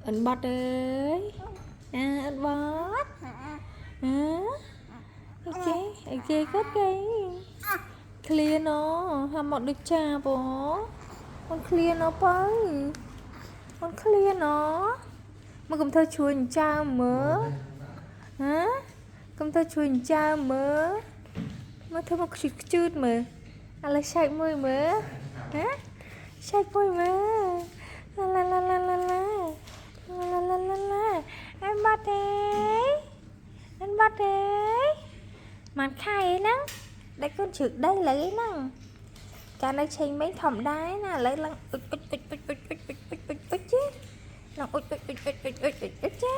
Ấn bọt ơi. À, ấn bọt. À, ok, ok, cất cái. Clear nó, hàm một được trà bố. Con clear nó bấy. Con clear nó. Mà cầm thơ chuồn cha mớ. Hả? Cầm thơ chuồn cha mớ. Mà thơ một chút mà. À là sạch môi mớ. Hả? Sạch môi mớ. La la la la la la. La la la la. Em bắt đấy. Em bắt đấy. Mà khai nắng. Đấy con trực đây là cái nắng. Cả nó chênh mấy thỏm đáy nè. Lấy lăng ức chứ. Lăng ức chứ.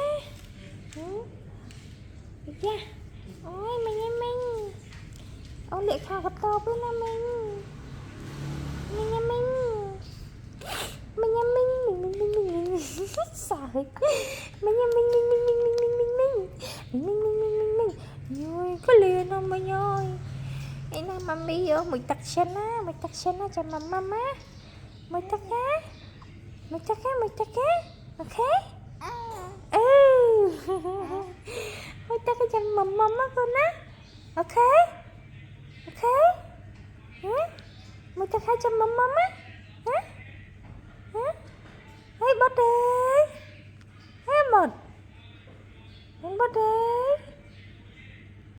Dạ. Ôi mình em mình. Ôi lệ khao có to với nó mình. Mình em mình. Mình em mình. Sợ. Mình em mình. Ôi có liền không mình ơi. Ấy nè mami ơi. Mình tắt chân á. Mình tắt chân á cho mama. Mình tắt á. Mình tắt á. Mình tắt á. Ok. Mình tắt cái chân mama con á. Ok. Ok. Mình tắt hai chân mama á. Hả? Hả? Hey, bot day. Hey, bot. Hey, bot day.